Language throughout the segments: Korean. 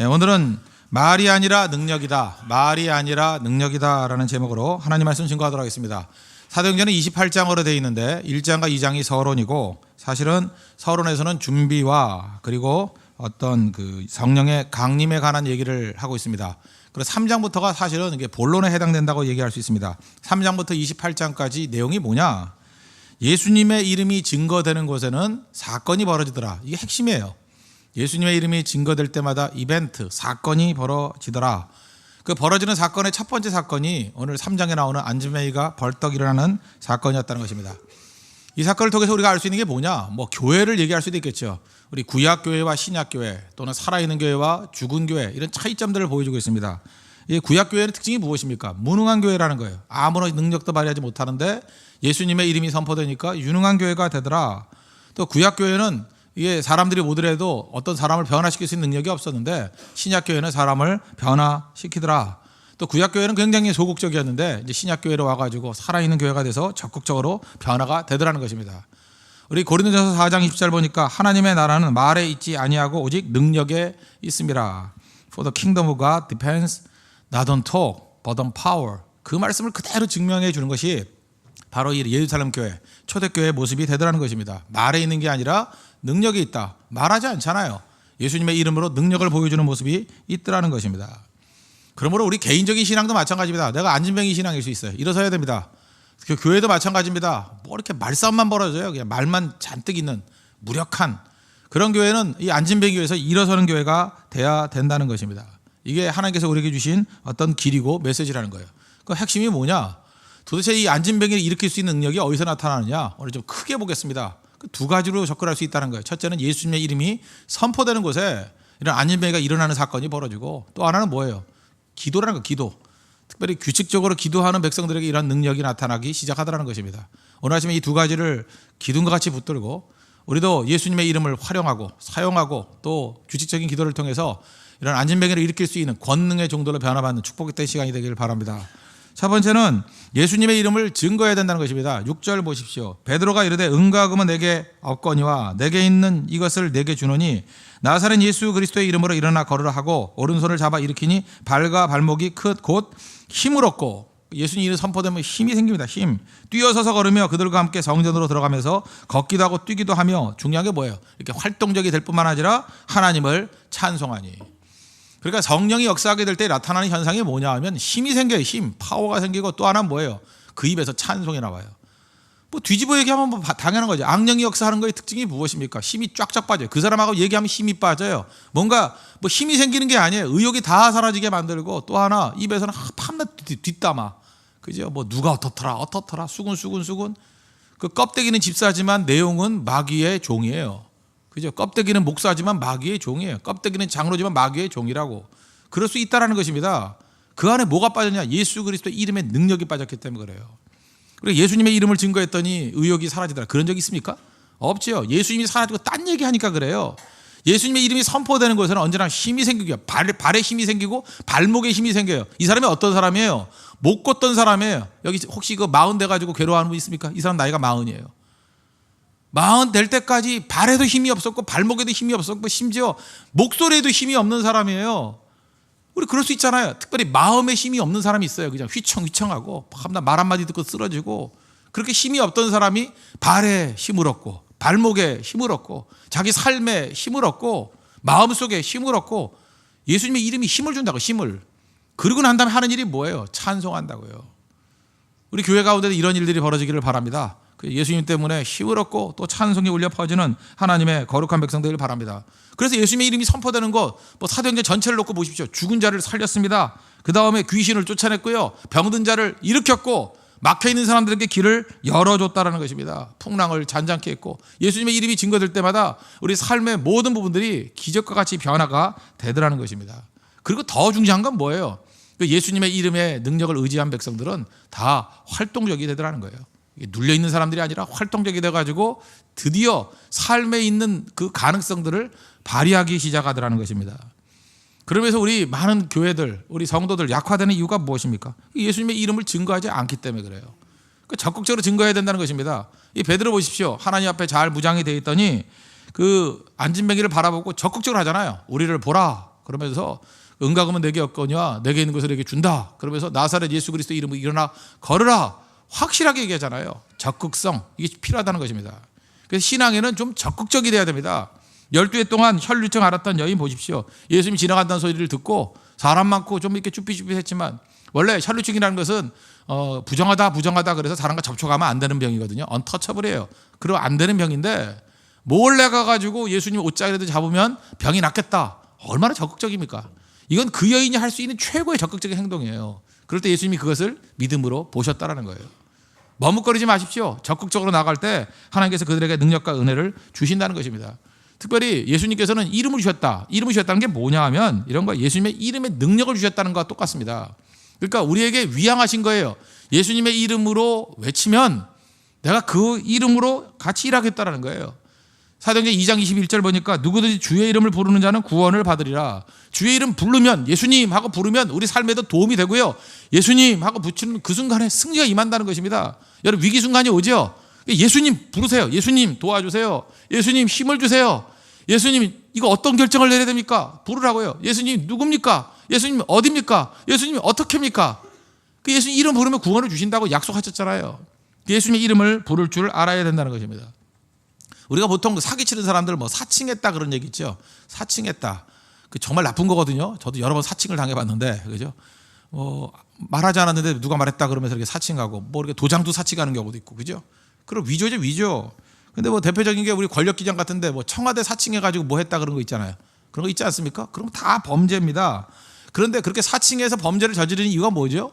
오늘은 말이 아니라 능력이다, 말이 아니라 능력이다 라는 제목으로 하나님 말씀 증거하도록 하겠습니다. 사도행전은 28장으로 되어 있는데 1장과 2장이 서론이고, 사실은 서론에서는 준비와 그리고 어떤 그 성령의 강림에 관한 얘기를 하고 있습니다. 그래서 3장부터가 사실은 이게 본론에 해당된다고 얘기할 수 있습니다. 3장부터 28장까지 내용이 뭐냐? 예수님의 이름이 증거되는 곳에는 사건이 벌어지더라. 이게 핵심이에요. 예수님의 이름이 증거될 때마다 이벤트, 사건이 벌어지더라. 그 벌어지는 사건의 첫 번째 사건이 오늘 3장에 나오는 안진뱅이가 벌떡 일어나는 사건이었다는 것입니다. 이 사건을 통해서 우리가 알 수 있는 게 뭐냐? 교회를 얘기할 수도 있겠죠. 우리 구약교회와 신약교회, 또는 살아있는 교회와 죽은 교회, 이런 차이점들을 보여주고 있습니다. 이 구약교회의 특징이 무엇입니까? 무능한 교회라는 거예요. 아무런 능력도 발휘하지 못하는데 예수님의 이름이 선포되니까 유능한 교회가 되더라. 또 구약교회는 이게 사람들이 모두라도 어떤 사람을 변화시킬 수 있는 능력이 없었는데 신약교회는 사람을 변화시키더라. 또 구약교회는 굉장히 소극적이었는데 이제 신약교회로 와가지고 살아있는 교회가 돼서 적극적으로 변화가 되더라는 것입니다. 우리 고린도전서 4장 20절 보니까 하나님의 나라는 말에 있지 아니하고 오직 능력에 있습니다. For the kingdom of God depends not on talk but on power. 그 말씀을 그대로 증명해 주는 것이 바로 이 예루살렘 교회, 초대교회의 모습이 되더라는 것입니다. 말에 있는 게 아니라 능력이 있다. 말하지 않잖아요. 예수님의 이름으로 능력을 보여주는 모습이 있더라는 것입니다. 그러므로 우리 개인적인 신앙도 마찬가지입니다. 내가 안진뱅이 신앙일 수 있어요. 일어서야 됩니다. 그 교회도 마찬가지입니다. 이렇게 말싸움만 벌어져요. 그냥 말만 잔뜩 있는 무력한 그런 교회는 이 안진뱅이 교회에서 일어서는 교회가 돼야 된다는 것입니다. 이게 하나님께서 우리에게 주신 어떤 길이고 메시지라는 거예요. 그 핵심이 뭐냐? 도대체 이 안진뱅이를 일으킬 수 있는 능력이 어디서 나타나느냐? 오늘 좀 크게 보겠습니다. 두 가지로 접근할 수 있다는 거예요. 첫째는 예수님의 이름이 선포되는 곳에 이런 안진뱅이가 일어나는 사건이 벌어지고, 또 하나는 뭐예요? 기도라는 거, 기도. 특별히 규칙적으로 기도하는 백성들에게 이런 능력이 나타나기 시작하더라는 것입니다. 오늘 아침에 이 두 가지를 기둥과 같이 붙들고 우리도 예수님의 이름을 활용하고 사용하고 또 규칙적인 기도를 통해서 이런 안진뱅이를 일으킬 수 있는 권능의 정도로 변화받는 축복의 때 시간이 되기를 바랍니다. 첫 번째는 예수님의 이름을 증거해야 된다는 것입니다. 6절 보십시오. 베드로가 이르되 은과 금은 내게 없거니와 내게 있는 이것을 내게 주노니 나사렛 예수 그리스도의 이름으로 일어나 걸으라 하고 오른손을 잡아 일으키니 발과 발목이 곧 힘을 얻고, 예수님 이름 선포되면 힘이 생깁니다. 힘. 뛰어서서 걸으며 그들과 함께 성전으로 들어가면서 걷기도 하고 뛰기도 하며, 중요한 게 뭐예요? 이렇게 활동적이 될 뿐만 아니라 하나님을 찬송하니. 그러니까 성령이 역사하게 될 때 나타나는 현상이 뭐냐 하면 힘이 생겨요. 힘, 파워가 생기고, 또 하나는 뭐예요? 그 입에서 찬송이 나와요. 뒤집어 얘기하면 당연한 거죠. 악령이 역사하는 거의 특징이 무엇입니까? 힘이 쫙쫙 빠져요. 그 사람하고 얘기하면 힘이 빠져요. 뭔가 힘이 생기는 게 아니에요. 의욕이 다 사라지게 만들고, 또 하나 입에서는 밤낮 뒷담화. 그죠? 누가 어떻더라 수군. 그 껍데기는 집사지만 내용은 마귀의 종이에요. 그죠? 껍데기는 목사지만 마귀의 종이에요. 껍데기는 장로지만 마귀의 종이라고. 그럴 수 있다라는 것입니다. 그 안에 뭐가 빠졌냐? 예수 그리스도 이름의 능력이 빠졌기 때문에 그래요. 그리고 예수님의 이름을 증거했더니 의욕이 사라지더라. 그런 적 있습니까? 없죠. 예수님이 사라지고 딴 얘기하니까 그래요. 예수님의 이름이 선포되는 것에는 언제나 힘이 생기고요. 발에 힘이 생기고 발목에 힘이 생겨요. 이 사람이 어떤 사람이에요? 못 걷던 사람이에요. 여기 혹시 40 돼가지고 괴로워하는 분 있습니까? 이 사람 나이가 40이에요. 40 될 때까지 발에도 힘이 없었고 발목에도 힘이 없었고 심지어 목소리에도 힘이 없는 사람이에요. 우리 그럴 수 있잖아요. 특별히 마음에 힘이 없는 사람이 있어요. 그냥 휘청휘청하고 말 한마디 듣고 쓰러지고, 그렇게 힘이 없던 사람이 발에 힘을 얻고 발목에 힘을 얻고 자기 삶에 힘을 얻고 마음속에 힘을 얻고, 예수님의 이름이 힘을 준다고. 힘을. 그러고 난 다음에 하는 일이 뭐예요? 찬송한다고요. 우리 교회 가운데도 이런 일들이 벌어지기를 바랍니다. 예수님 때문에 힘을 얻고 또 찬송이 울려 퍼지는 하나님의 거룩한 백성 되기를 바랍니다. 그래서 예수님의 이름이 선포되는 것, 사도행전 전체를 놓고 보십시오. 죽은 자를 살렸습니다. 그 다음에 귀신을 쫓아냈고요, 병든 자를 일으켰고, 막혀있는 사람들에게 길을 열어줬다는 것입니다. 풍랑을 잔잔케 했고, 예수님의 이름이 증거될 때마다 우리 삶의 모든 부분들이 기적과 같이 변화가 되더라는 것입니다. 그리고 더 중요한 건 뭐예요? 예수님의 이름의 능력을 의지한 백성들은 다 활동적이 되더라는 거예요. 눌려있는 사람들이 아니라 활동적이 돼가지고 드디어 삶에 있는 그 가능성들을 발휘하기 시작하더라는 것입니다. 그러면서 우리 많은 교회들, 우리 성도들 약화되는 이유가 무엇입니까? 예수님의 이름을 증거하지 않기 때문에 그래요. 적극적으로 증거해야 된다는 것입니다. 이 베드로 보십시오. 하나님 앞에 잘 무장이 되어 있더니 그 안진뱅이를 바라보고 적극적으로 하잖아요. 우리를 보라. 그러면서 은가금은 내게 없거니와 내게 있는 것을 내게 준다. 그러면서 나사렛 예수 그리스도 이름으로 일어나 걸으라. 확실하게 얘기하잖아요. 적극성, 이게 필요하다는 것입니다. 그래서 신앙에는 좀 적극적이 돼야 됩니다. 12해 동안 혈류증 앓았던 여인 보십시오. 예수님이 지나간다는 소리를 듣고 사람 많고 좀 이렇게 쭈삣쭈삣했지만 원래 혈류증이라는 것은 부정하다 그래서 사람과 접촉하면 안 되는 병이거든요. 언터처블이에요. 그리고 안 되는 병인데 몰래 가가지고 예수님 옷자리라도 잡으면 병이 낫겠다. 얼마나 적극적입니까? 이건 그 여인이 할 수 있는 최고의 적극적인 행동이에요. 그럴 때 예수님이 그것을 믿음으로 보셨다라는 거예요. 머뭇거리지 마십시오. 적극적으로 나갈 때 하나님께서 그들에게 능력과 은혜를 주신다는 것입니다. 특별히 예수님께서는 이름을 주셨다. 이름을 주셨다는 게 뭐냐 하면 이런 거 예수님의 이름의 능력을 주셨다는 것과 똑같습니다. 그러니까 우리에게 위양하신 거예요. 예수님의 이름으로 외치면 내가 그 이름으로 같이 일하겠다라는 거예요. 사도행전 2장 21절 보니까 누구든지 주의 이름을 부르는 자는 구원을 받으리라. 주의 이름 부르면 예수님 하고 부르면 우리 삶에도 도움이 되고요. 예수님 하고 붙이는 그 순간에 승리가 임한다는 것입니다. 여러분 위기 순간이 오죠. 예수님 부르세요. 예수님 도와주세요. 예수님 힘을 주세요. 예수님 이거 어떤 결정을 내려야 됩니까? 부르라고요. 예수님 누굽니까? 예수님 어디입니까? 예수님 어떻게입니까? 그 예수님 이름 부르면 구원을 주신다고 약속하셨잖아요. 예수님의 이름을 부를 줄 알아야 된다는 것입니다. 우리가 보통 사기치는 사람들 사칭했다 그런 얘기 있죠. 사칭했다. 그 정말 나쁜 거거든요. 저도 여러 번 사칭을 당해봤는데, 그죠? 말하지 않았는데 누가 말했다 그러면서 이렇게 사칭하고, 이렇게 도장도 사칭하는 경우도 있고, 그죠? 그럼 위조죠, 위조. 근데 대표적인 게 우리 권력기장 같은데 청와대 사칭해가지고 뭐 했다 그런 거 있잖아요. 그런 거 있지 않습니까? 그럼 다 범죄입니다. 그런데 그렇게 사칭해서 범죄를 저지르는 이유가 뭐죠?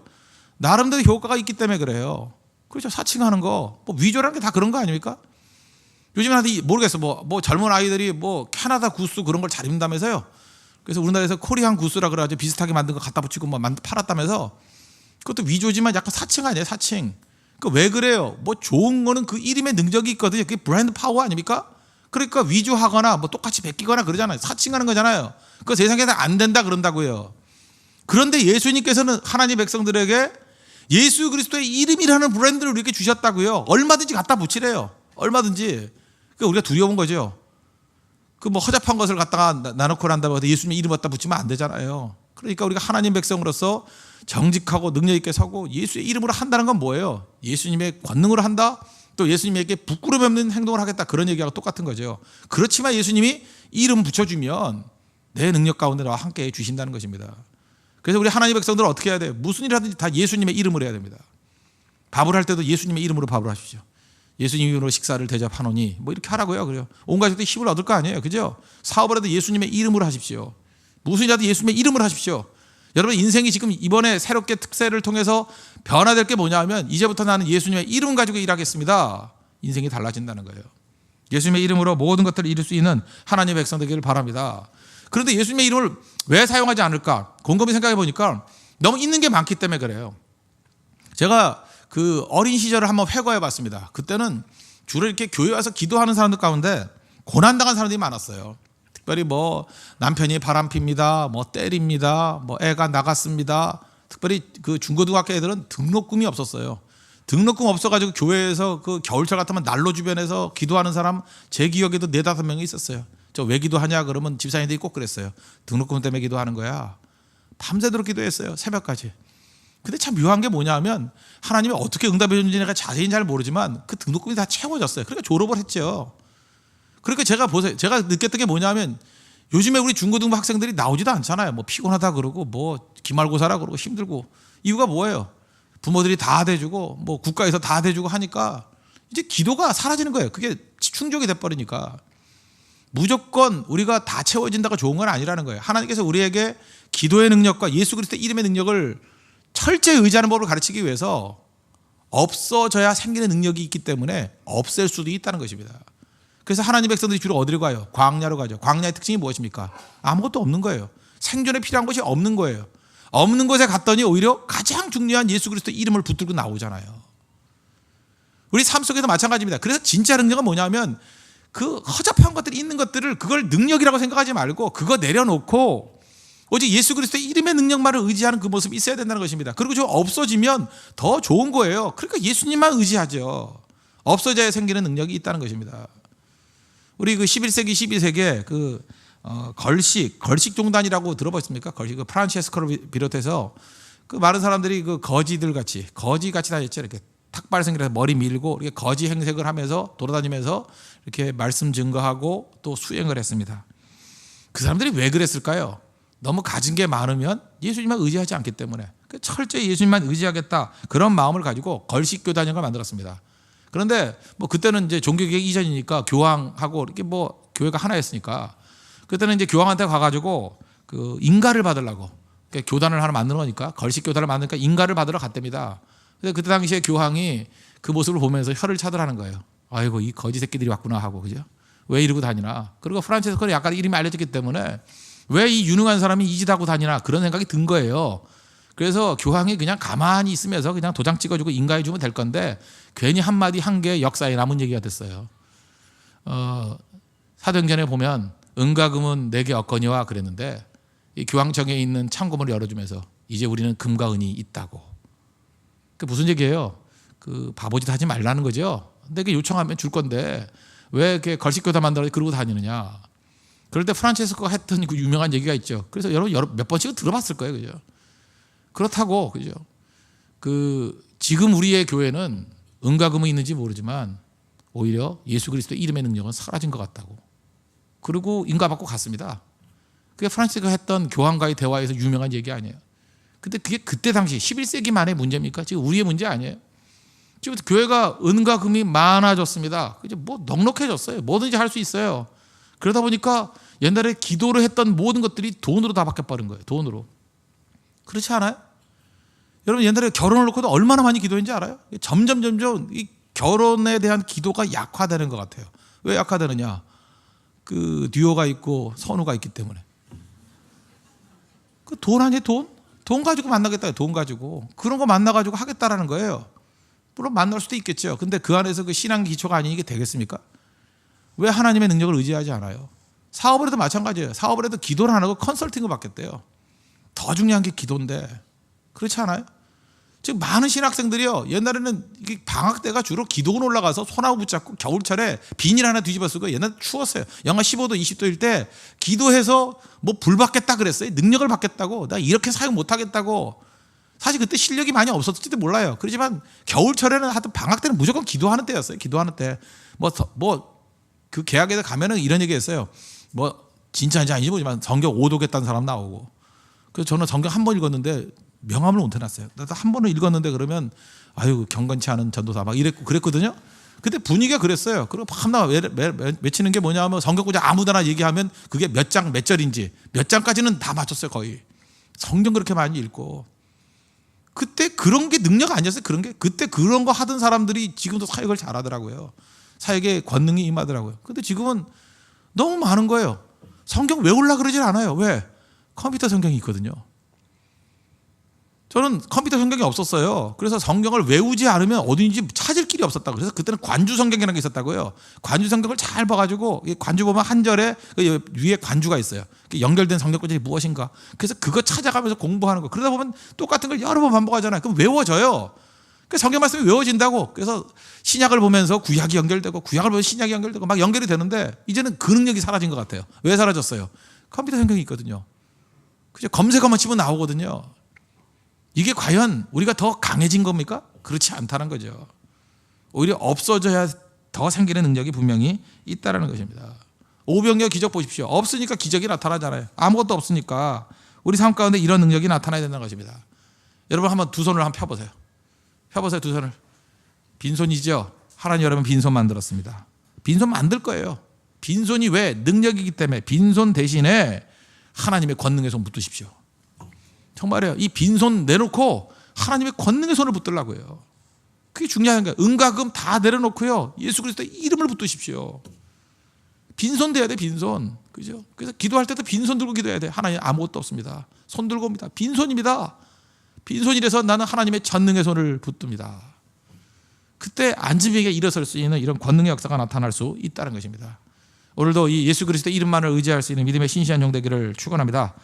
나름대로 효과가 있기 때문에 그래요. 그렇죠. 사칭하는 거. 위조라는 게 다 그런 거 아닙니까? 요즘은 모르겠어. 젊은 아이들이 캐나다 구스 그런 걸 잘 입는다면서요. 그래서 우리나라에서 코리안 구스라 그래가지고 비슷하게 만든 거 갖다 붙이고 팔았다면서. 그것도 위조지만 약간 사칭 아니에요, 사칭. 왜 그래요? 좋은 거는 그 이름의 능력이 있거든요. 그게 브랜드 파워 아닙니까? 그러니까 위조하거나 똑같이 베끼거나 그러잖아요. 사칭하는 거잖아요. 그거 세상에서 안 된다 그런다고요. 그런데 예수님께서는 하나님 백성들에게 예수 그리스도의 이름이라는 브랜드를 우리에게 주셨다고요. 얼마든지 갖다 붙이래요. 얼마든지. 그러니까 우리가 두려운 거죠. 허접한 것을 갖다가 나놓고 한다고 해서 예수님 이름 갖다 붙이면 안 되잖아요. 그러니까 우리가 하나님 백성으로서 정직하고 능력 있게 서고 예수의 이름으로 한다는 건 뭐예요? 예수님의 권능으로 한다? 또 예수님에게 부끄러움 없는 행동을 하겠다. 그런 얘기하고 똑같은 거죠. 그렇지만 예수님이 이름 붙여주면 내 능력 가운데 나와 함께 해 주신다는 것입니다. 그래서 우리 하나님 백성들은 어떻게 해야 돼요? 무슨 일 하든지 다 예수님의 이름으로 해야 됩니다. 밥을 할 때도 예수님의 이름으로 밥을 하십시오. 예수님 이름으로 식사를 대접하노니 이렇게 하라고요. 그래요. 온 가족들이 힘을 얻을 거 아니에요. 그죠? 사업을 해도 예수님의 이름으로 하십시오. 무슨 일이라도 예수님의 이름으로 하십시오. 여러분 인생이 지금 이번에 새롭게 특세를 통해서 변화될 게 뭐냐 하면 이제부터 나는 예수님의 이름 가지고 일하겠습니다. 인생이 달라진다는 거예요. 예수님의 이름으로 모든 것들을 이룰 수 있는 하나님의 백성 되기를 바랍니다. 그런데 예수님의 이름을 왜 사용하지 않을까? 곰곰이 생각해 보니까 너무 있는 게 많기 때문에 그래요. 제가 그 어린 시절을 한번 회고해 봤습니다. 그때는 주로 이렇게 교회 와서 기도하는 사람들 가운데 고난당한 사람들이 많았어요. 특별히 남편이 바람핍니다, 때립니다, 애가 나갔습니다. 특별히 그 중고등학교 애들은 등록금이 없었어요. 등록금 없어가지고 교회에서 그 겨울철 같으면 난로 주변에서 기도하는 사람 제 기억에도 4-5명이 있었어요. 저 왜 기도하냐 그러면 집사님들이 꼭 그랬어요. 등록금 때문에 기도하는 거야. 밤새도록 기도했어요. 새벽까지. 근데 참 묘한 게 뭐냐 하면 하나님이 어떻게 응답해 줬는지 내가 자세히는 잘 모르지만 그 등록금이 다 채워졌어요. 그러니까 졸업을 했죠. 그러니까 제가 느꼈던 게 뭐냐 하면 요즘에 우리 중고등부 학생들이 나오지도 않잖아요. 피곤하다 그러고 기말고사라 그러고 힘들고. 이유가 뭐예요? 부모들이 다 대주고 국가에서 다 대주고 하니까 이제 기도가 사라지는 거예요. 그게 충족이 돼버리니까. 무조건 우리가 다 채워진다가 좋은 건 아니라는 거예요. 하나님께서 우리에게 기도의 능력과 예수 그리스도의 이름의 능력을 철저히 의지하는 법을 가르치기 위해서 없어져야 생기는 능력이 있기 때문에 없앨 수도 있다는 것입니다. 그래서 하나님 백성들이 주로 어디로 가요? 광야로 가죠. 광야의 특징이 무엇입니까? 아무것도 없는 거예요. 생존에 필요한 것이 없는 거예요. 없는 곳에 갔더니 오히려 가장 중요한 예수 그리스도 이름을 붙들고 나오잖아요. 우리 삶 속에도 마찬가지입니다. 그래서 진짜 능력은 뭐냐면 그 허접한 것들이 있는 것들을 그걸 능력이라고 생각하지 말고 그거 내려놓고 오직 예수 그리스도의 이름의 능력만을 의지하는 그 모습이 있어야 된다는 것입니다. 그리고 좀 없어지면 더 좋은 거예요. 그러니까 예수님만 의지하죠. 없어져야 생기는 능력이 있다는 것입니다. 우리 그 11세기 12세기에 그 걸식 종단이라고 들어보셨습니까? 걸식, 프란체스코를 비롯해서 그 많은 사람들이 그 거지 같이 다녔죠. 이렇게 탁발생을 해서 머리 밀고 이렇게 거지 행색을 하면서 돌아다니면서 이렇게 말씀 증거하고 또 수행을 했습니다. 그 사람들이 왜 그랬을까요? 너무 가진 게 많으면 예수님만 의지하지 않기 때문에 철저히 예수님만 의지하겠다 그런 마음을 가지고 걸식 교단을 만들었습니다. 그런데 뭐 그때는 이제 종교개혁 이전이니까 교황하고 이렇게 뭐 교회가 하나였으니까 그때는 이제 교황한테 가가지고 그 인가를 받으려고 교단을 하나 만드는 거니까 걸식 교단을 만드니까 인가를 받으러 갔답니다. 근데 그때 당시에 교황이 그 모습을 보면서 혀를 차더라는 거예요. 아이고 이 거지 새끼들이 왔구나 하고 그죠? 왜 이러고 다니나? 그리고 프란체스코는 약간 이름이 알려졌기 때문에 왜 이 유능한 사람이 이 짓 하고 다니나 그런 생각이 든 거예요. 그래서 교황이 그냥 가만히 있으면서 그냥 도장 찍어주고 인가해주면 될 건데 괜히 한마디 한 게 역사에 남은 얘기가 됐어요. 사도행전에 보면 은과 금은 내게 없거니와 그랬는데 이 교황청에 있는 창고문을 열어주면서 이제 우리는 금과 은이 있다고. 그 무슨 얘기예요? 그 바보짓 하지 말라는 거죠. 내게 요청하면 줄 건데 왜 이렇게 걸식교단 만들어 그러고 다니느냐. 그럴 때 프란체스코가 했던 그 유명한 얘기가 있죠. 그래서 여러분 몇 번씩은 들어봤을 거예요, 그죠? 그렇다고 그죠? 그 지금 우리의 교회는 은과 금은 있는지 모르지만 오히려 예수 그리스도의 이름의 능력은 사라진 것 같다고. 그리고 인가받고 갔습니다. 그게 프란체스코가 했던 교황과의 대화에서 유명한 얘기 아니에요. 근데 그게 그때 당시 11세기 만의 문제입니까? 지금 우리의 문제 아니에요. 지금 교회가 은과 금이 많아졌습니다. 이제 뭐 넉넉해졌어요. 뭐든지 할 수 있어요. 그러다 보니까 옛날에 기도를 했던 모든 것들이 돈으로 다 바뀌어버린 거예요. 돈으로. 그렇지 않아요? 여러분 옛날에 결혼을 놓고도 얼마나 많이 기도했는지 알아요? 점점 이 결혼에 대한 기도가 약화되는 것 같아요. 왜 약화되느냐? 그 듀오가 있고 선우가 있기 때문에. 그 돈 아니에요? 돈 가지고 만나겠다. 돈 가지고. 그런 거 만나가지고 하겠다라는 거예요. 물론 만날 수도 있겠죠. 근데 그 안에서 그 신앙 기초가 아닌 이게 되겠습니까? 왜 하나님의 능력을 의지하지 않아요? 사업을 해도 마찬가지예요. 사업을 해도 기도를 안 하고 컨설팅을 받겠대요. 더 중요한 게 기도인데. 그렇지 않아요? 지금 많은 신학생들이요. 옛날에는 이게 방학 때가 주로 기도원 올라가서 소나무 붙잡고 겨울철에 비닐 하나 뒤집어 쓰고 옛날에 추웠어요. 영하 15도, 20도일 때 기도해서 뭐 불 받겠다 그랬어요. 능력을 받겠다고. 나 이렇게 사용 못 하겠다고. 사실 그때 실력이 많이 없었을지도 몰라요. 그렇지만 겨울철에는 하여튼 방학 때는 무조건 기도하는 때였어요. 기도하는 때. 그 계약에서 가면은 이런 얘기 했어요. 뭐 진짜인지 아닌지 모르지만 성경 5독했다는 사람 나오고. 그래서 저는 성경 한 번 읽었는데 명함을 못 해놨어요. 나도 한 번을 읽었는데 그러면 아유 경건치 않은 전도사 막 그랬거든요. 그때 분위기가 그랬어요. 그리고 밤나 외치는 게 뭐냐면 성경 구절 아무데나 얘기하면 그게 몇 장 몇 절인지 몇 장까지는 다 맞췄어요. 거의 성경 그렇게 많이 읽고. 그때 그런 게 능력 아니었어요. 그런 게 그때 그런 거 하던 사람들이 지금도 사역을 잘하더라고요. 사역에 권능이 임하더라고요. 근데 지금은 너무 많은 거예요. 성경 외우려고 그러진 않아요. 왜? 컴퓨터 성경이 있거든요. 저는 컴퓨터 성경이 없었어요. 그래서 성경을 외우지 않으면 어딘지 찾을 길이 없었다고. 그래서 그때는 관주 성경이라는 게 있었다고요. 관주 성경을 잘 봐가지고 관주 보면 한 절에 위에 관주가 있어요. 연결된 성경 구절이 무엇인가. 그래서 그거 찾아가면서 공부하는 거. 그러다 보면 똑같은 걸 여러 번 반복하잖아요. 그럼 외워져요. 그래서 성경 말씀이 외워진다고. 그래서 신약을 보면서 구약이 연결되고 구약을 보면 신약이 연결되고 막 연결이 되는데 이제는 그 능력이 사라진 것 같아요. 왜 사라졌어요? 컴퓨터 성경이 있거든요. 그죠? 검색어만 치면 나오거든요. 이게 과연 우리가 더 강해진 겁니까? 그렇지 않다는 거죠. 오히려 없어져야 더 생기는 능력이 분명히 있다는 것입니다. 오병이어 기적 보십시오. 없으니까 기적이 나타나잖아요. 아무것도 없으니까 우리 삶 가운데 이런 능력이 나타나야 된다는 것입니다. 여러분 한번 두 손을 한번 펴보세요. 펴보세요. 두 손을. 빈손이죠. 하나님 여러분 빈손 만들었습니다. 빈손 만들 거예요. 빈손이 왜? 능력이기 때문에. 빈손 대신에 하나님의 권능의 손 붙드십시오. 정말이에요. 이 빈손 내놓고 하나님의 권능의 손을 붙들라고요. 그게 중요한 거예요. 은과 금 다 내려놓고요. 예수 그리스도의 이름을 붙드십시오. 빈손 돼야 돼. 빈손. 그죠? 그래서 기도할 때도 빈손 들고 기도해야 돼. 하나님 아무것도 없습니다. 손 들고 옵니다. 빈손입니다. 빈손이라서 나는 하나님의 전능의 손을 붙듭니다. 그때 안짐에게 일어설 수 있는 이런 권능의 역사가 나타날 수 있다는 것입니다. 오늘도 이 예수 그리스도의 이름만을 의지할 수 있는 믿음의 신실한 종 되기를 축원합니다.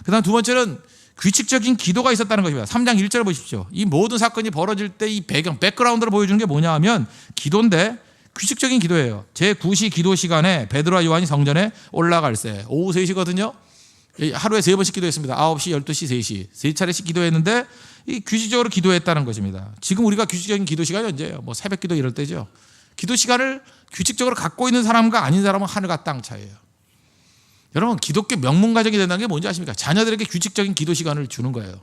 그다음 두 번째는 규칙적인 기도가 있었다는 것입니다. 3장 1절 보십시오. 이 모든 사건이 벌어질 때 이 백그라운드를 보여주는 게 뭐냐 하면 기도인데 규칙적인 기도예요. 제9시 기도 시간에 베드로와 요한이 성전에 올라갈 때 오후 3시거든요. 하루에 3번씩 기도했습니다. 9시, 12시, 3시. 3차례씩 기도했는데 이 규칙적으로 기도했다는 것입니다. 지금 우리가 규칙적인 기도 시간이 언제예요? 뭐 새벽 기도 이럴 때죠. 기도 시간을 규칙적으로 갖고 있는 사람과 아닌 사람은 하늘과 땅 차이예요. 여러분, 기독교 명문 가정이 된다는 게 뭔지 아십니까? 자녀들에게 규칙적인 기도 시간을 주는 거예요.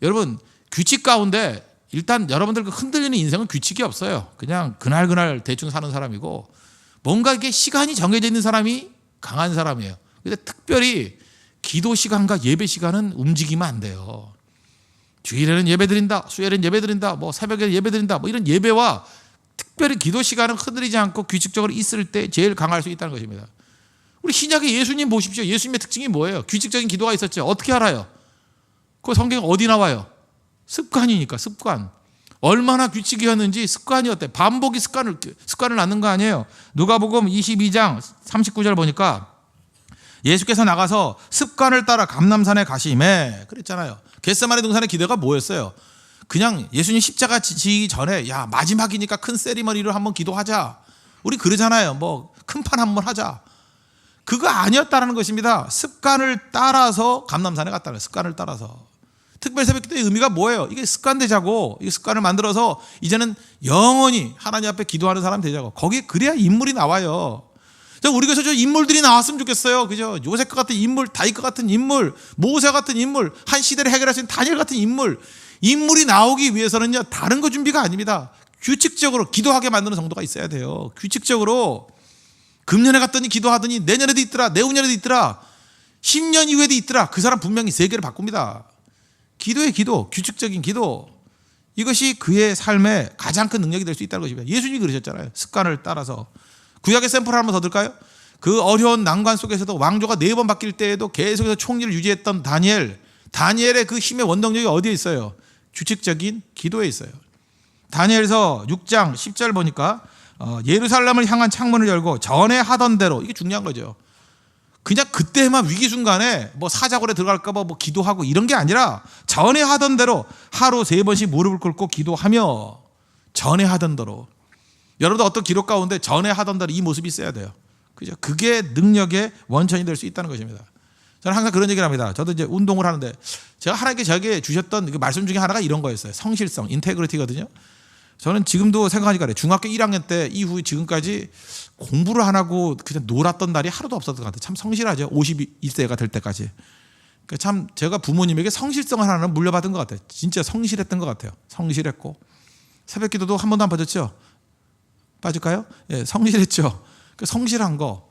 여러분, 규칙 가운데 일단 여러분들 흔들리는 인생은 규칙이 없어요. 그냥 그날 대충 사는 사람이고, 뭔가 이게 시간이 정해져 있는 사람이 강한 사람이에요. 근데 특별히 기도 시간과 예배 시간은 움직이면 안 돼요. 주일에는 예배 드린다, 수요일에는 예배 드린다, 뭐 새벽에 예배 드린다, 뭐 이런 예배와 특별히 기도 시간은 흔들리지 않고 규칙적으로 있을 때 제일 강할 수 있다는 것입니다. 우리 신약의 예수님 보십시오. 예수님의 특징이 뭐예요? 규칙적인 기도가 있었죠. 어떻게 알아요? 그 성경 어디 나와요? 습관이니까, 습관. 얼마나 규칙이었는지 습관이었대. 반복이 습관을 낳는 거 아니에요. 누가복음 22장 39절 보니까 예수께서 나가서 습관을 따라 감람산에 가시매 그랬잖아요. 겟세마네 동산의 기도가 뭐였어요? 그냥 예수님 십자가 지기 전에 야 마지막이니까 큰 세리머니로 한번 기도하자. 우리 그러잖아요. 뭐 큰 판 한번 하자. 그거 아니었다는 것입니다. 습관을 따라서 감람산에 갔다는 거예요. 습관을 따라서. 특별 새벽 기도의 의미가 뭐예요? 이게 습관 되자고, 이 습관을 만들어서 이제는 영원히 하나님 앞에 기도하는 사람 되자고. 거기 그래야 인물이 나와요. 우리 교회에서 저 인물들이 나왔으면 좋겠어요. 그죠? 요셉 같은 인물, 다윗 같은 인물, 모세 같은 인물, 한 시대를 해결할 수 있는 다니엘 같은 인물이 나오기 위해서는요, 다른 거 준비가 아닙니다. 규칙적으로 기도하게 만드는 정도가 있어야 돼요. 규칙적으로 금년에 갔더니 기도하더니 내년에도 있더라, 내후년에도 있더라, 10년 이후에도 있더라. 그 사람 분명히 세계를 바꿉니다. 기도의 기도, 규칙적인 기도, 이것이 그의 삶의 가장 큰 능력이 될 수 있다는 것입니다. 예수님이 그러셨잖아요. 습관을 따라서. 구약의 샘플을 한번 더 들까요? 그 어려운 난관 속에서도 왕조가 4번 바뀔 때에도 계속해서 총리를 유지했던 다니엘의 그 힘의 원동력이 어디에 있어요? 규칙적인 기도에 있어요. 다니엘서 6장 10절 보니까 예루살렘을 향한 창문을 열고 전에 하던 대로, 이게 중요한 거죠. 그냥 그때만 위기 순간에 뭐 사자굴에 들어갈까 봐 뭐 기도하고 이런 게 아니라 전에 하던 대로 하루 3번씩 무릎을 꿇고 기도하며, 전에 하던 대로. 여러분도 어떤 기록 가운데 전에 하던 대로 이 모습이 있어야 돼요. 그죠? 그게 능력의 원천이 될 수 있다는 것입니다. 저는 항상 그런 얘기를 합니다. 저도 이제 운동을 하는데 제가 하나님께 저에게 주셨던 그 말씀 중에 하나가 이런 거였어요. 성실성, 인테그리티거든요. 저는 지금도 생각하니까 그래요. 중학교 1학년 때 이후 지금까지 공부를 안 하고 그냥 놀았던 날이 하루도 없었던 것 같아요. 참 성실하죠. 51세가 될 때까지. 그러니까 참 제가 부모님에게 성실성 하나는 물려받은 것 같아요. 진짜 성실했던 것 같아요. 성실했고. 새벽 기도도 한 번도 안 빠졌죠? 빠질까요? 예, 성실했죠. 그 성실한 거.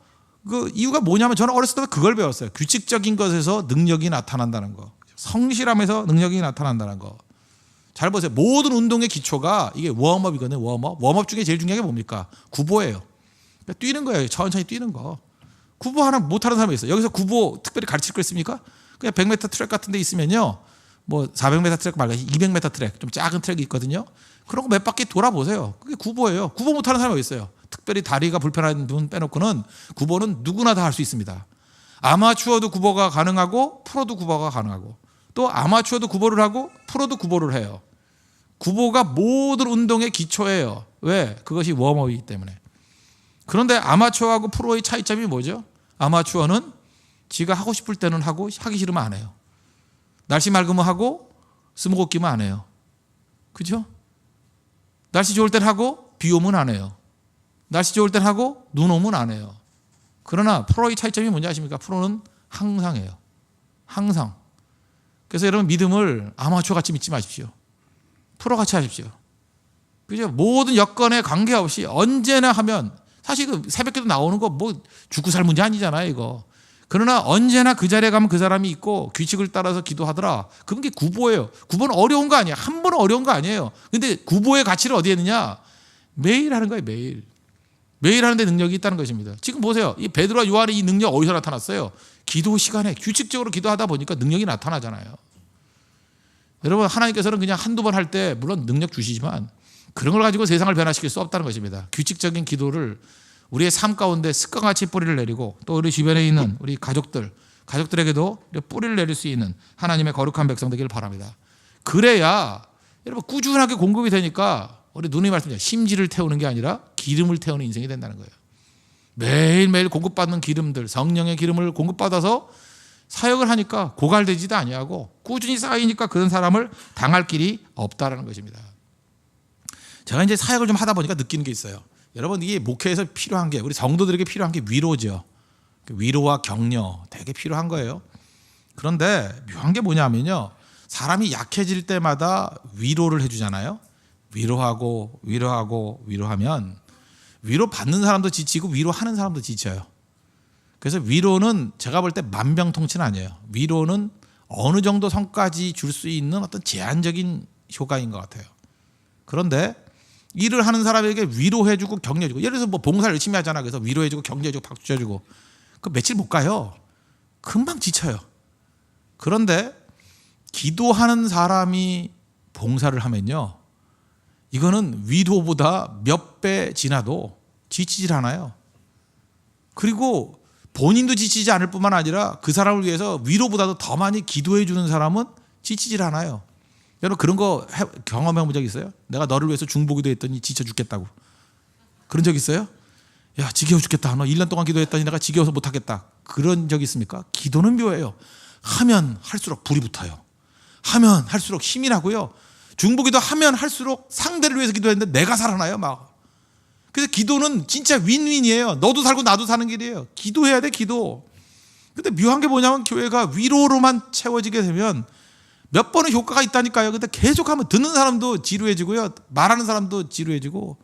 그 이유가 뭐냐면 저는 어렸을 때 그걸 배웠어요. 규칙적인 것에서 능력이 나타난다는 거. 성실함에서 능력이 나타난다는 거. 잘 보세요. 모든 운동의 기초가 이게 웜업이거든요. 웜업 중에 제일 중요한 게 뭡니까? 구보예요. 그러니까 뛰는 거예요. 천천히 뛰는 거. 구보 하나 못하는 사람이 있어요. 여기서 구보 특별히 가르칠 거 있습니까? 그냥 100m 트랙 같은 데 있으면요, 뭐 400m 트랙 말고 200m 트랙, 좀 작은 트랙이 있거든요. 그런 거 몇 바퀴 돌아보세요. 그게 구보예요. 구보 못하는 사람이 있어요. 특별히 다리가 불편한 분 빼놓고는 구보는 누구나 다 할 수 있습니다. 아마추어도 구보가 가능하고 프로도 구보가 가능하고, 또 아마추어도 구보를 하고 프로도 구보를 해요. 구보가 모든 운동의 기초예요. 왜? 그것이 웜업이기 때문에. 그런데 아마추어하고 프로의 차이점이 뭐죠? 아마추어는 지가 하고 싶을 때는 하고 하기 싫으면 안 해요. 날씨 맑으면 하고 스모그 끼면 안 해요. 그죠? 날씨 좋을 땐 하고 비 오면 안 해요. 날씨 좋을 땐 하고 눈 오면 안 해요. 그러나 프로의 차이점이 뭔지 아십니까? 프로는 항상 해요. 항상. 그래서 여러분, 믿음을 아마추어 같이 믿지 마십시오. 프로 같이 하십시오. 그죠? 모든 여건에 관계없이 언제나 하면, 사실 그 새벽기도 나오는 거 뭐 죽고 살 문제 아니잖아요, 이거. 그러나 언제나 그 자리에 가면 그 사람이 있고 규칙을 따라서 기도하더라. 그게 구보예요. 구보는 어려운 거 아니에요. 한 번은 어려운 거 아니에요. 근데 구보의 가치를 어디에 있느냐? 매일 하는 거예요, 매일. 매일 하는데 능력이 있다는 것입니다. 지금 보세요. 이 베드로와 요한의 이 능력 어디서 나타났어요? 기도 시간에 규칙적으로 기도하다 보니까 능력이 나타나잖아요. 여러분, 하나님께서는 그냥 한두 번 할 때 물론 능력 주시지만 그런 걸 가지고 세상을 변화시킬 수 없다는 것입니다. 규칙적인 기도를 우리의 삶 가운데 습관같이 뿌리를 내리고, 또 우리 주변에 있는 우리 가족들에게도 뿌리를 내릴 수 있는 하나님의 거룩한 백성 되기를 바랍니다. 그래야 여러분 꾸준하게 공급이 되니까 우리 누님이 말씀하신 심지를 태우는 게 아니라 기름을 태우는 인생이 된다는 거예요. 매일매일 공급받는 기름들, 성령의 기름을 공급받아서 사역을 하니까 고갈되지도 아니하고 꾸준히 쌓이니까 그런 사람을 당할 길이 없다라는 것입니다. 제가 이제 사역을 좀 하다 보니까 느끼는 게 있어요. 여러분, 이게 목회에서 필요한 게, 우리 성도들에게 필요한 게 위로죠. 위로와 격려 되게 필요한 거예요. 그런데 묘한 게 뭐냐면요, 사람이 약해질 때마다 위로를 해주잖아요. 위로하면 위로받는 사람도 지치고 위로하는 사람도 지쳐요. 그래서 위로는 제가 볼 때 만병통치는 아니에요. 위로는 어느 정도 선까지 줄 수 있는 어떤 제한적인 효과인 것 같아요. 그런데 일을 하는 사람에게 위로해주고 격려해주고, 예를 들어서 뭐 봉사를 열심히 하잖아. 그래서 위로해주고 격려해주고 박수 쳐주고, 그 며칠 못 가요. 금방 지쳐요. 그런데 기도하는 사람이 봉사를 하면요, 이거는 위로보다 몇 배 지나도 지치질 않아요. 그리고 본인도 지치지 않을 뿐만 아니라 그 사람을 위해서 위로보다도 더 많이 기도해 주는 사람은 지치질 않아요. 여러분, 그런 거 경험해 본 적 있어요? 내가 너를 위해서 중보기도 했더니 지쳐 죽겠다고. 그런 적 있어요? 야, 지겨워 죽겠다. 너 1년 동안 기도했더니 내가 지겨워서 못하겠다. 그런 적 있습니까? 기도는 묘해요. 하면 할수록 불이 붙어요. 하면 할수록 힘이 나고요. 중보기도 하면 할수록 상대를 위해서 기도했는데 내가 살아나요, 막. 그래서 기도는 진짜 윈윈이에요. 너도 살고 나도 사는 길이에요. 기도해야 돼, 기도. 근데 묘한 게 뭐냐면 교회가 위로로만 채워지게 되면 몇 번의 효과가 있다니까요. 근데 계속하면 듣는 사람도 지루해지고요, 말하는 사람도 지루해지고,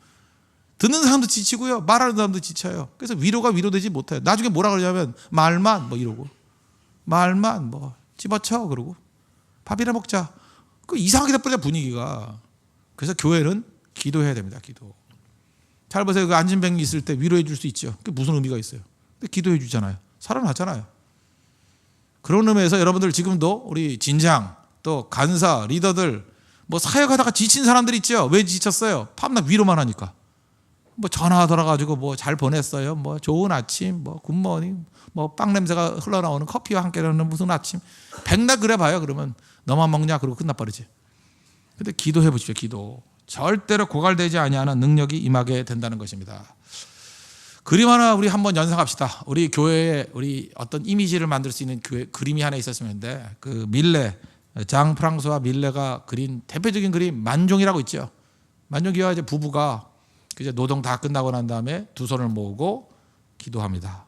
듣는 사람도 지치고요, 말하는 사람도 지쳐요. 그래서 위로가 위로되지 못해요. 나중에 뭐라 그러냐면 말만 뭐 이러고, 말만 뭐 집어쳐 그러고, 밥이나 먹자. 그 이상하게 돼버려, 분위기가. 그래서 교회는 기도해야 됩니다. 기도. 잘 보세요. 그 안진병이 있을 때 위로해 줄 수 있죠. 그게 무슨 의미가 있어요? 근데 기도해 주잖아요. 살아났잖아요. 그런 의미에서 여러분들 지금도 우리 진장, 또 간사, 리더들, 뭐 사역하다가 지친 사람들 있죠. 왜 지쳤어요? 밤낮 위로만 하니까. 뭐 전화 돌아가지고 뭐 잘 보냈어요, 뭐 좋은 아침, 뭐 굿모닝, 뭐 빵 냄새가 흘러나오는 커피와 함께라는 무슨 아침, 백날 그래 봐요. 그러면 너만 먹냐? 그러고 끝나버리지. 근데 기도해 보십시오. 기도. 절대로 고갈되지 아니하는 능력이 임하게 된다는 것입니다. 그림 하나 우리 한번 연상합시다. 우리 교회에 우리 어떤 이미지를 만들 수 있는 교회 그림이 하나 있었으면 했는데, 그 밀레, 장 프랑스와 밀레가 그린 대표적인 그림 만종이라고 있죠. 만종기와 이제 부부가 이제 노동 다 끝나고 난 다음에 두 손을 모으고 기도합니다.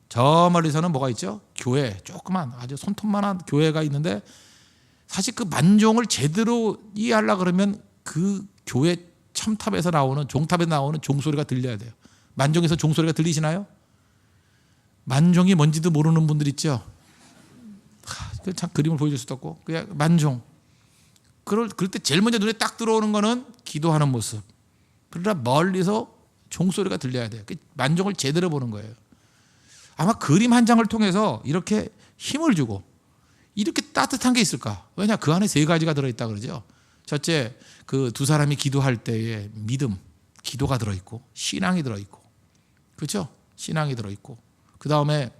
저 멀리서는 뭐가 있죠? 교회, 조그만 아주 손톱만한 교회가 있는데, 사실 그 만종을 제대로 이해하려고 그러면 그 교회 첨탑에서 나오는, 종탑에서 나오는 종소리가 들려야 돼요. 만종에서 종소리가 들리시나요? 만종이 뭔지도 모르는 분들 있죠. 참 그림을 보여줄 수도 없고, 그냥 만종. 그럴 때 제일 먼저 눈에 딱 들어오는 거는 기도하는 모습. 그러나 멀리서 종소리가 들려야 돼요. 만종을 제대로 보는 거예요. 아마 그림 한 장을 통해서 이렇게 힘을 주고 이렇게 따뜻한 게 있을까? 왜냐, 그 안에 세 가지가 들어있다 그러죠. 첫째, 그 두 사람이 기도할 때에 믿음, 기도가 들어있고, 신앙이 들어있고, 그렇죠? 신앙이 들어있고, 그 다음에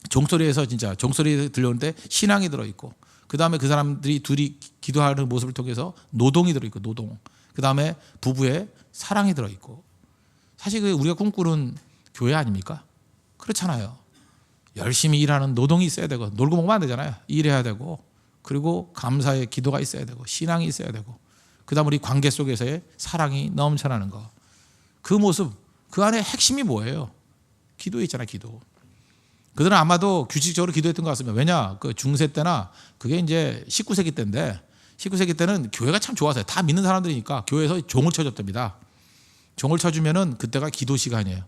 종소리에서 진짜 종소리 들려오는데 신앙이 들어있고, 그 다음에 그 사람들이 둘이 기도하는 모습을 통해서 노동이 들어있고, 노동. 그 다음에 부부의 사랑이 들어있고. 사실 우리가 꿈꾸는 교회 아닙니까? 그렇잖아요. 열심히 일하는 노동이 있어야 되고, 놀고 먹으면 안 되잖아요. 일해야 되고, 그리고 감사의 기도가 있어야 되고, 신앙이 있어야 되고, 그 다음 우리 관계 속에서의 사랑이 넘쳐나는 거. 그 모습, 그 안에 핵심이 뭐예요? 기도에 있잖아요. 기도. 그들은 아마도 규칙적으로 기도했던 것 같습니다. 왜냐, 그 중세 때나 그게 이제 19세기 때인데, 19세기 때는 교회가 참 좋았어요. 다 믿는 사람들이니까 교회에서 종을 쳐줬답니다. 종을 쳐주면은 그때가 기도 시간이에요.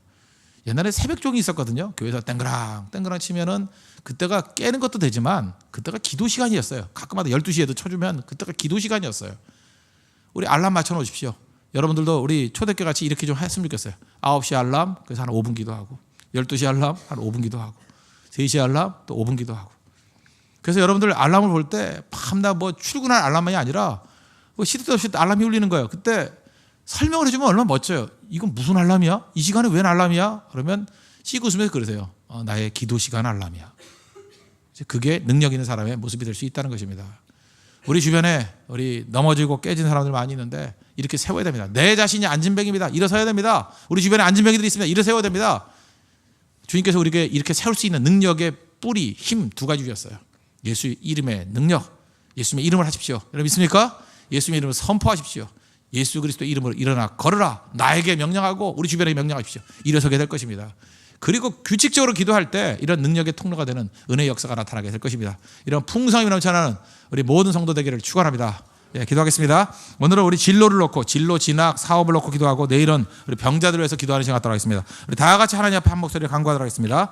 옛날에 새벽종이 있었거든요. 교회에서 땡그랑 땡그랑 치면은 그때가 깨는 것도 되지만 그때가 기도 시간이었어요. 가끔마다 12시에도 쳐주면 그때가 기도 시간이었어요. 우리 알람 맞춰 놓으십시오. 여러분들도 우리 초대교 같이 이렇게 좀 했으면 좋겠어요. 9시 알람, 그래서 한 5분 기도하고, 12시 알람, 한 5분 기도하고, 3시 알람, 또 5분 기도하고. 그래서 여러분들 알람을 볼 때 밤낮 뭐 출근할 알람만이 아니라 시도 없이 알람이 울리는 거예요. 그때 설명을 해주면 얼마나 멋져요. 이건 무슨 알람이야? 이 시간에 웬 알람이야? 그러면 씩 웃으면서 그러세요. 나의 기도 시간 알람이야. 그게 능력 있는 사람의 모습이 될 수 있다는 것입니다. 우리 주변에 우리 넘어지고 깨진 사람들 많이 있는데 이렇게 세워야 됩니다. 내 자신이 안진뱅입니다. 일어서야 됩니다. 우리 주변에 안진뱅이들이 있습니다. 일어서야 됩니다. 주님께서 우리에게 이렇게 세울 수 있는 능력의 뿌리, 힘 두 가지 주셨어요. 예수의 이름의 능력, 예수님의 이름을 하십시오. 여러분 믿습니까? 예수님의 이름을 선포하십시오. 예수 그리스도의 이름으로 일어나 걸으라. 나에게 명령하고 우리 주변에 명령하십시오. 일어서게 될 것입니다. 그리고 규칙적으로 기도할 때 이런 능력의 통로가 되는 은혜의 역사가 나타나게 될 것입니다. 이런 풍성함이 넘쳐나는 우리 모든 성도 되기를 축원합니다. 예, 기도하겠습니다. 오늘은 우리 진로를 놓고 진로 진학 사업을 놓고 기도하고 내일은 우리 병자들을 위해서 기도하는 시간 갖도록 하겠습니다. 우리 다 같이 하나님 앞에 한 목소리를 간구하도록 하겠습니다.